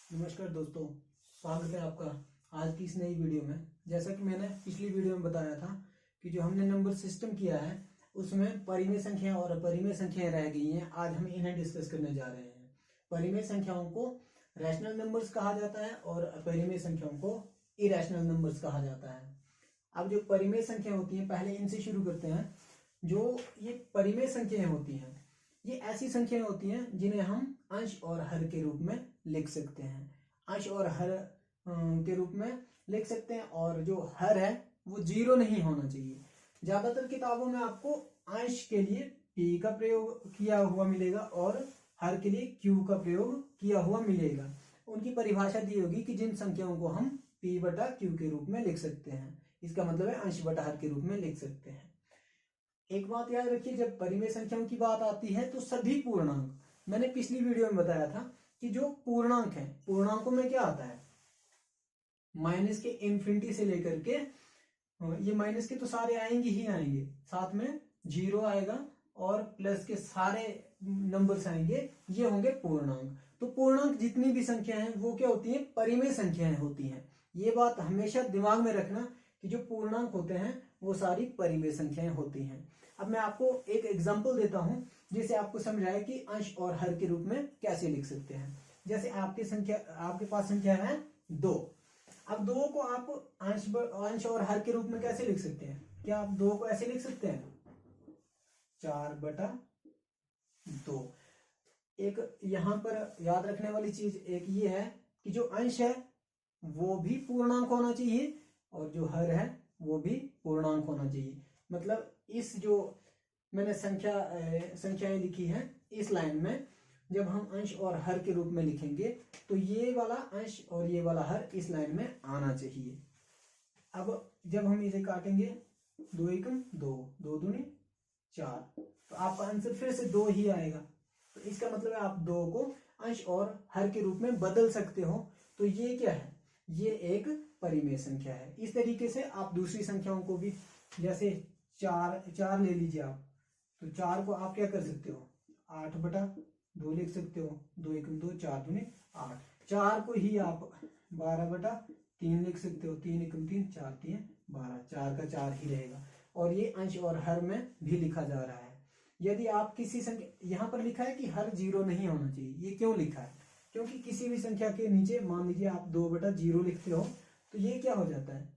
नमस्कार दोस्तों, स्वागत है आपका आज की इस नई वीडियो में। जैसा कि मैंने पिछली वीडियो में बताया था कि जो हमने नंबर सिस्टम किया है उसमें परिमेय संख्या और अपरिमेय संख्याएं रह गई हैं। आज हम इन्हें डिस्कस करने जा रहे हैं। परिमेय संख्याओं को रैशनल नंबर्स कहा जाता है और अपरिमेय संख्याओं को इरैशनल नंबर्स कहा जाता है। अब जो परिमेय संख्या होती है, पहले इनसे शुरू करते हैं। जो ये परिमेय संख्याएं होती हैं, ये ऐसी संख्याएं होती हैं जिन्हें हम अंश और हर के रूप में लिख सकते हैं। अंश और हर के रूप में लिख सकते हैं, और जो हर है वो जीरो नहीं होना चाहिए। ज्यादातर किताबों में आपको अंश के लिए p का प्रयोग किया हुआ मिलेगा और हर के लिए q का प्रयोग किया हुआ मिलेगा। उनकी परिभाषा दी होगी कि जिन संख्याओं को हम p बटा q के रूप में लिख सकते हैं, इसका मतलब है अंश बटा हर के रूप में लिख सकते हैं। एक बात याद रखिए, जब परिमेय संख्याओं की बात आती है तो सभी पूर्णांक, मैंने पिछली वीडियो में बताया था कि जो पूर्णांक है, पूर्णांकों में क्या आता है, माइनस के इंफिनिटी से लेकर के, ये माइनस के तो सारे आएंगे ही आएंगे, साथ में जीरो आएगा और प्लस के सारे नंबर्स आएंगे, ये होंगे पूर्णांक। तो पूर्णांक जितनी भी संख्या है वो क्या होती है, परिमेय संख्याएं होती हैं। ये बात हमेशा दिमाग में रखना कि जो पूर्णांक होते हैं वो सारी परिमेय संख्याएं होती हैं। अब मैं आपको एक एग्जांपल देता हूं जिससे आपको समझ आए कि अंश और हर के रूप में कैसे लिख सकते हैं। जैसे आपके पास संख्या है 2। अब 2 को आप अंश और हर के रूप में कैसे लिख सकते हैं? क्या आप 2 को ऐसे लिख सकते हैं, 4/2। एक यहां पर याद रखने वाली चीज एक ये है कि जो अंश है वो भी पूर्णांक होना चाहिए और जो हर है वो भी पूर्णांक होना चाहिए। मतलब इस जो मैंने संख्याएं लिखी हैं, इस लाइन में जब हम अंश और हर के रूप में लिखेंगे तो ये वाला अंश और ये वाला हर इस लाइन में आना चाहिए। अब जब हम इसे काटेंगे, 2 एकम 2, 2 दूनी 4, तो आपका आंसर फिर से 2 ही आएगा। तो इसका मतलब है आप 2 को अंश और हर के रूप में बदल सकते हो। तो ये क्या है, ये एक परिमेय संख्या है। इस तरीके से आप दूसरी संख्याओं को भी, जैसे 4 ले लीजिए आप, तो 4 को आप क्या कर सकते हो, 8/2 लिख सकते हो। 2 एकम 2, 4 दूनी 8। 4 को ही आप 12/3 लिख सकते हो। 3 एकम 3, 4 3 12, 4 का 4 ही रहेगा। और ये अंश और हर में भी लिखा जा रहा है। यदि आप किसी संख्या, यहाँ पर लिखा है कि हर जीरो नहीं होना चाहिए, ये क्यों लिखा है? क्योंकि किसी भी संख्या के नीचे मान लीजिए आप 2/0 लिखते हो तो ये क्या हो जाता है,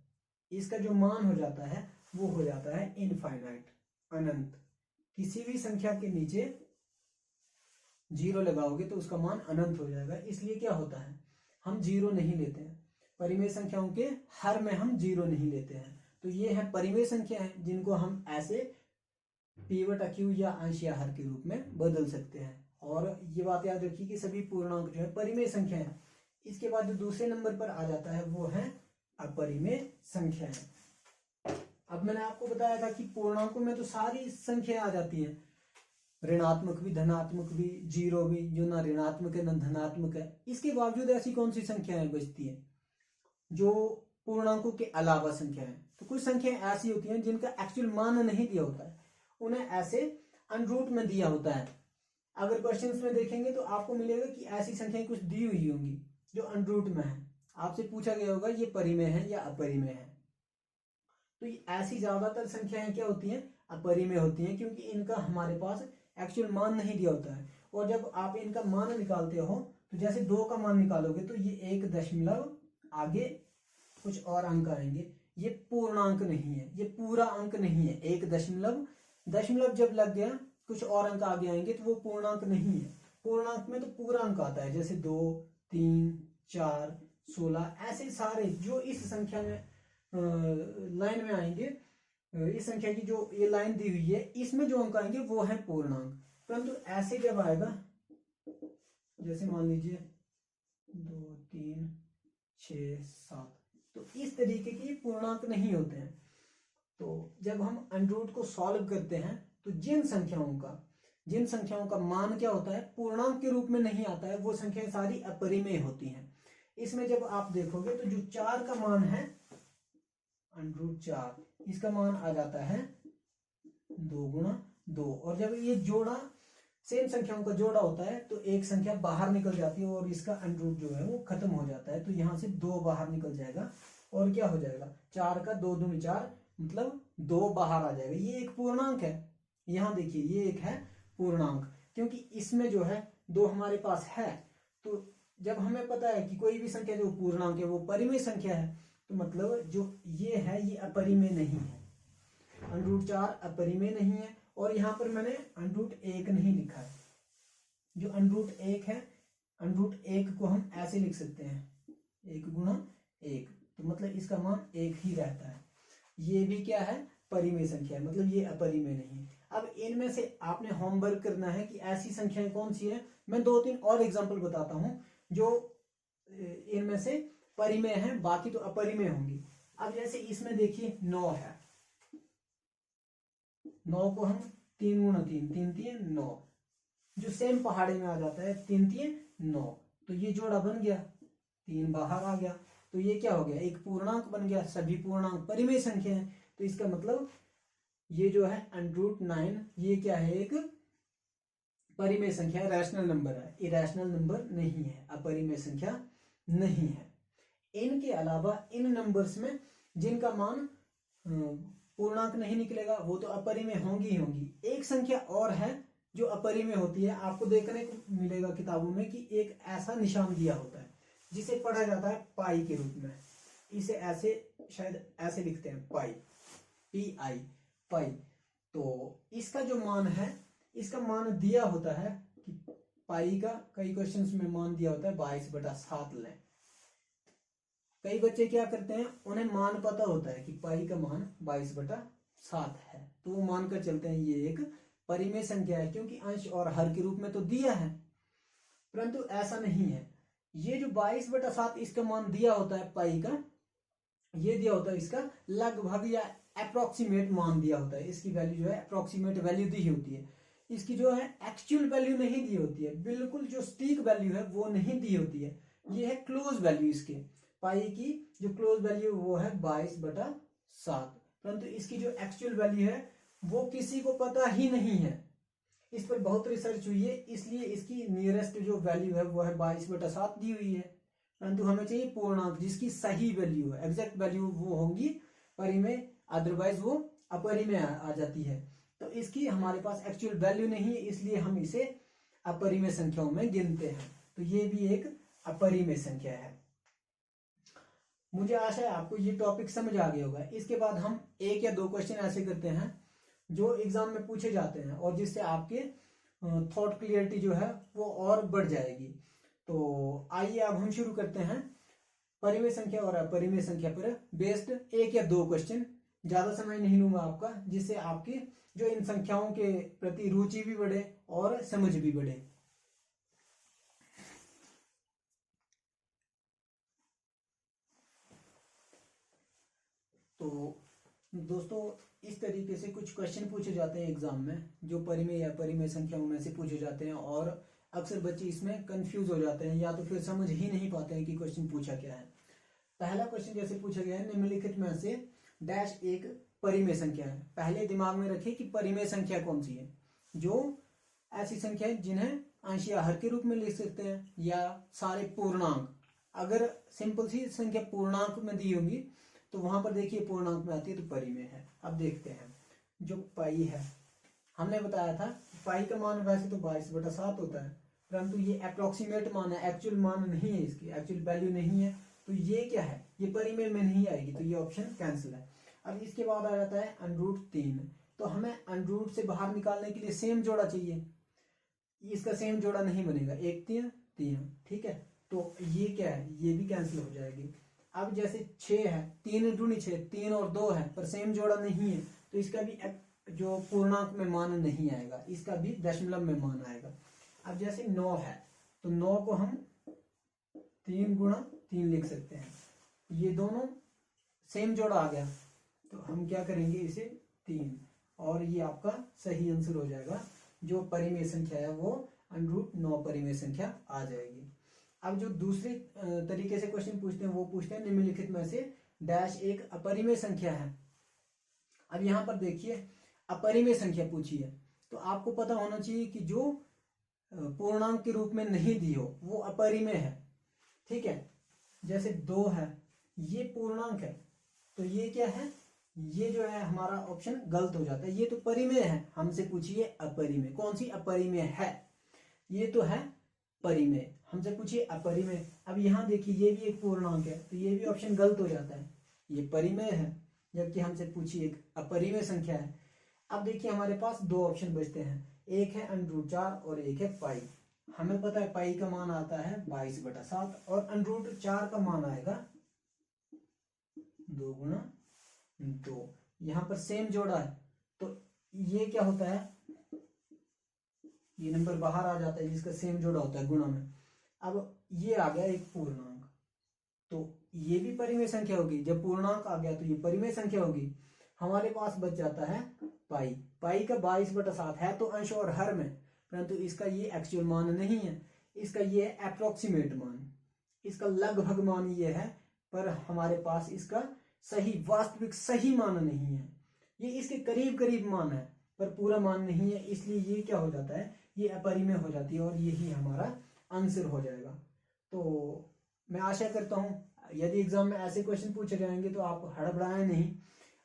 इसका जो मान हो जाता है वो हो जाता है इनफाइनाइट, अनंत। किसी भी संख्या के नीचे 0 लगाओगे तो उसका मान अनंत हो जाएगा। इसलिए क्या होता है, हम 0 नहीं लेते हैं। परिमेय संख्याओं के हर में हम 0 नहीं लेते हैं। तो ये है परिमेय संख्या है जिनको हम ऐसे p/q या अंश या हर के रूप में बदल सकते हैं। और ये बात याद रखिए कि सभी पूर्णांक जो है परिमेय संख्या है। इसके बाद जो दूसरे नंबर पर आ जाता है वो है अपरिमेय संख्या है। अब मैंने आपको बताया था कि पूर्णांकों में तो सारी संख्याएं आ जाती हैं, ऋणात्मक भी, धनात्मक भी, जीरो भी, जो ना ऋणात्मक है ना धनात्मक है। इसके बावजूद ऐसी कौन सी संख्याएं बचती हैं जो पूर्णांकों के अलावा संख्या है? तो कुछ संख्याएं ऐसी होती हैं जिनका एक्चुअल मान नहीं दिया होता है, उन्हें ऐसे अनरूट में दिया होता है। अगर क्वेश्चंस में देखेंगे तो आपको मिलेगा कि ऐसी संख्याएं कुछ दी हुई होंगी जो अनरूट में है। आपसे पूछा गया होगा ये परिमेय है या अपरिमेय है। तो ऐसी ज्यादातर संख्याएं क्या होती हैं, अपरिमेय होती हैं, क्योंकि इनका हमारे पास एक्चुअल मान नहीं दिया होता है। और जब आप इनका मान निकालते हो तो जैसे 2 का मान निकालोगे तो ये 1 दशमलव आगे कुछ और अंक आएंगे, ये पूर्णांक नहीं है, ये पूरा अंक नहीं है। 1 दशमलव जब लग गया कुछ और अंक आगे आएंगे तो वो पूर्णांक नहीं है। पूर्णांक में तो पूरा अंक आता है, जैसे 2, 3, 4, 16, ऐसे सारे जो इस संख्या में लाइन में आएंगे, इस संख्या की जो ये लाइन दी हुई है इसमें जो अंक आएंगे वो है पूर्णांक। परंतु ऐसे जब आएगा, जैसे मान लीजिए 2, 3, 6, 7, तो इस तरीके के पूर्णांक नहीं होते हैं। तो जब हम अनरूट को सॉल्व करते हैं तो जिन संख्याओं का मान क्या होता है, पूर्णांक के रूप में नहीं आता है, वो संख्याएं सारी अपरिमेय होती हैं। इसमें जब आप देखोगे तो जो 4 का मान है, √4, इसका मान आ जाता है 2 × 2। और जब ये जोड़ा सेम संख्याओं का जोड़ा होता है तो एक संख्या बाहर निकल जाती है और इसका अंडर जो है वो खत्म हो जाता है, तो यहाँ से 2 बाहर निकल जाएगा और क्या हो जाएगा 4 का 2 दूनी 4 मतलब 2 बाहर आ जाएगा। ये एक पूर्णांक है, यहाँ देखिए ये एक है पूर्णांक, क्योंकि इसमें जो है 2 हमारे पास है। तो जब हमें पता है कि कोई भी संख्या जो पूर्णांक है वो परिमेय संख्या है, तो मतलब जो ये है ये अपरिमेय नहीं है, √4 अपरिमेय नहीं है। और यहाँ पर मैंने √1 नहीं लिखा है, जो √1 है √1 को हम ऐसे लिख सकते हैं 1 गुणा 1, तो मतलब इसका मान 1 ही रहता है। ये भी क्या है परिमेय संख्या है, मतलब ये अपरिमेय नहीं है। अब इनमें से आपने होमवर्क करना है कि ऐसी संख्याएं कौन सी है। मैं 2-3 और एग्जांपल बताता हूं जो इनमें से परिमेय हैं, बाकी तो अपरिमेय होंगी। अब जैसे इसमें देखिए 9 है, 9 को हम 3 गुणा 3, 3 3 9, जो सेम पहाड़ी में आ जाता है 3 3 9, तो ये जोड़ा बन गया, 3 बाहर आ गया, तो ये क्या हो गया एक पूर्णांक बन गया। सभी पूर्णांक परिमेय संख्या है, तो इसका मतलब ये जो है √9 ये क्या है एक परिमेय संख्या, रैशनल नंबर है, इरेशनल नंबर नहीं है, अपरिमेय संख्या नहीं है। इनके अलावा इन नंबर्स में जिनका मान पूर्णांक नहीं निकलेगा वो तो अपरिमेय होंगी ही होंगी। एक संख्या और है जो अपरिमेय होती है, आपको देखने को मिलेगा किताबों में कि एक ऐसा निशान दिया होता है जिसे पढ़ा जाता है पाई के रूप में। इसे ऐसे शायद ऐसे लिखते हैं पाई, PI पाई। तो इसका जो मान है, इसका मान दिया होता है कि पाई का कई क्वेश्चंस में मान दिया होता है 22/7 लें। कई बच्चे क्या करते हैं उन्हें मान पता होता है कि पाई का मान 22/7 है, तो वो मानकर चलते हैं ये एक परिमेय संख्या है, क्योंकि अंश और हर के रूप में तो दिया है। परंतु ऐसा नहीं है, ये जो 22/7 इसका मान दिया होता है पाई का, ये दिया होता है इसका लगभग या अप्रोक्सीमेट मान दिया होता है। इसकी वैल्यू जो है अप्रोक्सीमेट वैल्यू दी होती है, इसकी जो है एक्चुअल वैल्यू नहीं दी होती है, बिल्कुल जो सटीक वैल्यू है वो नहीं दी होती है। ये है क्लोज वैल्यू, इसके पाई की जो क्लोज वैल्यू वो है 22/7, परंतु इसकी जो एक्चुअल वैल्यू है वो किसी को पता ही नहीं है। इस पर बहुत रिसर्च हुई है, इसलिए इसकी नियरेस्ट जो वैल्यू है वो है 22/7 दी हुई है। परंतु हमें चाहिए पूर्णांक जिसकी सही वैल्यू है, एग्जैक्ट वैल्यू वो होंगी परिमेय, अदरवाइज वो अपरिमेय आ जाती है। तो इसकी हमारे पास एक्चुअल वैल्यू नहीं है, इसलिए हम इसे अपरिमेय संख्याओं में गिनते हैं। तो ये भी एक अपरिमेय संख्या है। मुझे आशा है आपको ये टॉपिक समझ आ गया होगा। इसके बाद हम 1 या 2 क्वेश्चन ऐसे करते हैं जो एग्जाम में पूछे जाते हैं और जिससे आपके थॉट क्लियरिटी जो है वो और बढ़ जाएगी। तो आइए अब हम शुरू करते हैं परिमेय संख्या और अपरिमेय संख्या पर बेस्ड 1 या 2 क्वेश्चन। ज्यादा समय नहीं लूंगा आपका, जिससे आपकी जो इन संख्याओं के प्रति रुचि भी बढ़े और समझ भी बढ़े। तो दोस्तों इस तरीके से कुछ क्वेश्चन पूछे जाते हैं एग्जाम में जो परिमेय या अपरिमेय संख्याओं में से पूछे जाते हैं, और अक्सर बच्चे इसमें कंफ्यूज हो जाते हैं या तो फिर समझ ही नहीं पाते हैं कि क्वेश्चन पूछा क्या है। पहला क्वेश्चन जैसे पूछा गया है, निम्नलिखित में से डैश एक परिमेय संख्या है। पहले दिमाग में रखिए कि परिमेय संख्या कौन सी है, जो ऐसी संख्या है जिन्हें अंश या हर के रूप में लिख सकते हैं या सारे पूर्णांक। अगर सिंपल सी संख्या पूर्णांक में दी होंगी तो वहां पर देखिए पूर्णांक में आती है तो परिमेय है। अब देखते हैं जो पाई है, हमने बताया था पाई का मान वैसे तो 22/7 होता है, परंतु ये अप्रोक्सीमेट मान है, एक्चुअल मान नहीं है, इसकी एक्चुअल वैल्यू नहीं है, तो ये क्या है, ये परिमेय में नहीं आएगी, तो ये ऑप्शन कैंसिल है। अब इसके बाद आ जाता है √3, तो हमें √ से बाहर निकालने के लिए सेम जोड़ा चाहिए, इसका सेम जोड़ा नहीं बनेगा, 1 3 3, ठीक है, तो ये क्या है, ये भी कैंसिल हो जाएगी। अब जैसे 6 है, 3 × 6 3 और 2 है, पर सेम जोड़ा नहीं है, तो इसका भी जो पूर्णांक में मान नहीं आएगा, इसका भी दशमलव में मान आएगा। अब जैसे 9 है, तो 9 को हम 3 × 3 लिख सकते हैं, ये दोनों सेम जोड़ा आ गया, तो हम क्या करेंगे इसे 3, और ये आपका सही आंसर हो जाएगा। जो परिमेय संख्या है वो √9 परिमेय संख्या आ जाएगी। अब जो दूसरे तरीके से क्वेश्चन पूछते हैं वो पूछते हैं निम्नलिखित में से डैश एक अपरिमेय संख्या है। अब यहाँ पर देखिए अपरिमेय संख्या पूछी है, तो आपको पता होना चाहिए कि जो पूर्णांक के रूप में नहीं दी हो, वो अपरिमेय है। ठीक है, जैसे 2 है, ये पूर्णांक है, तो ये क्या है, ये जो है हमारा ऑप्शन गलत हो जाता है। ये तो परिमेय है, हमसे पूछिए अपरिमेय। कौन सी अपरिमेय है, ये तो है परिमेय, हमसे पूछिए अपरिमेय। अब यहाँ देखिए ये भी एक पूर्णांक है, तो ये भी ऑप्शन गलत हो जाता है, ये परिमेय है, जबकि हमसे पूछिए एक अपरिमेय संख्या है। अब देखिए हमारे पास 2 ऑप्शन बचते हैं, एक है √4 और एक है पाई। हमें पता है पाई का मान आता है 22/7 और √4 का मान आएगा 2 गुना 2। यहाँ पर सेम जोड़ा है, तो ये क्या होता है, ये नंबर बाहर आ जाता है जिसका सेम जोड़ा होता है गुणा में। अब ये आ गया एक पूर्णांक, तो ये भी परिमेय संख्या होगी। जब पूर्णांक आ गया तो ये परिमेय संख्या होगी। हमारे पास बच जाता है पाई। पाई का 22/7 है तो अंश और हर में, परंतु इसका ये एक्चुअल मान नहीं है, इसका ये अप्रोक्सीमेट मान, इसका लगभग मान ये है, पर हमारे पास इसका सही वास्तविक सही मान नहीं है। ये इसके करीब करीब मान है पर पूरा मान नहीं है, इसलिए ये क्या हो जाता है, ये अपरिमेय हो जाती है और यही हमारा आंसर हो जाएगा। तो मैं आशा करता हूँ यदि एग्जाम में ऐसे क्वेश्चन पूछे जाएंगे तो आप हड़बड़ाएं नहीं,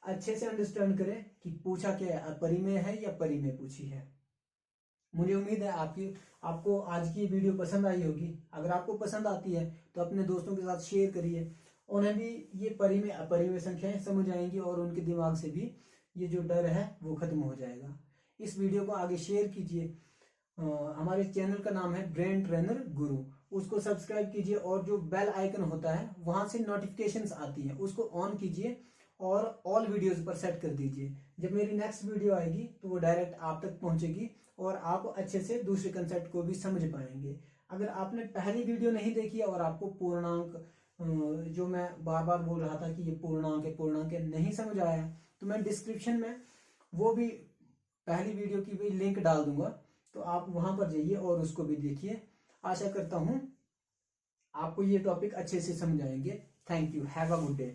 अच्छे से अंडरस्टैंड करें कि पूछा क्या है, अपरिमेय है या परिमेय पूछी है। मुझे उम्मीद है आपको आज की वीडियो पसंद आई होगी। अगर आपको पसंद आती है तो अपने दोस्तों के साथ शेयर करिए, उन्हें भी ये परिमेय अपरिमेय संख्याएं समझ आएंगी और उनके दिमाग से भी ये जो डर है वो खत्म हो जाएगा। इस वीडियो को आगे शेयर कीजिए। हमारे चैनल का नाम है ब्रेन ट्रेनर गुरु, उसको सब्सक्राइब कीजिए और जो बेल आइकन होता है वहां से नोटिफिकेशंस आती है उसको ऑन कीजिए और ऑल वीडियोस पर सेट कर दीजिए। जब मेरी नेक्स्ट वीडियो आएगी तो वो डायरेक्ट आप तक पहुंचेगी और आप अच्छे से दूसरे कंसेप्ट को भी समझ पाएंगे। अगर आपने पहली वीडियो नहीं देखी और आपको पूर्णांक जो मैं बार बार बोल रहा था कि ये पूर्णांक है नहीं समझ आया है, तो मैं डिस्क्रिप्शन में वो भी पहली वीडियो की भी लिंक डाल दूंगा, तो आप वहां पर जाइए और उसको भी देखिए। आशा करता हूं आपको ये टॉपिक अच्छे से समझ आएंगे। Thank you, have a good day.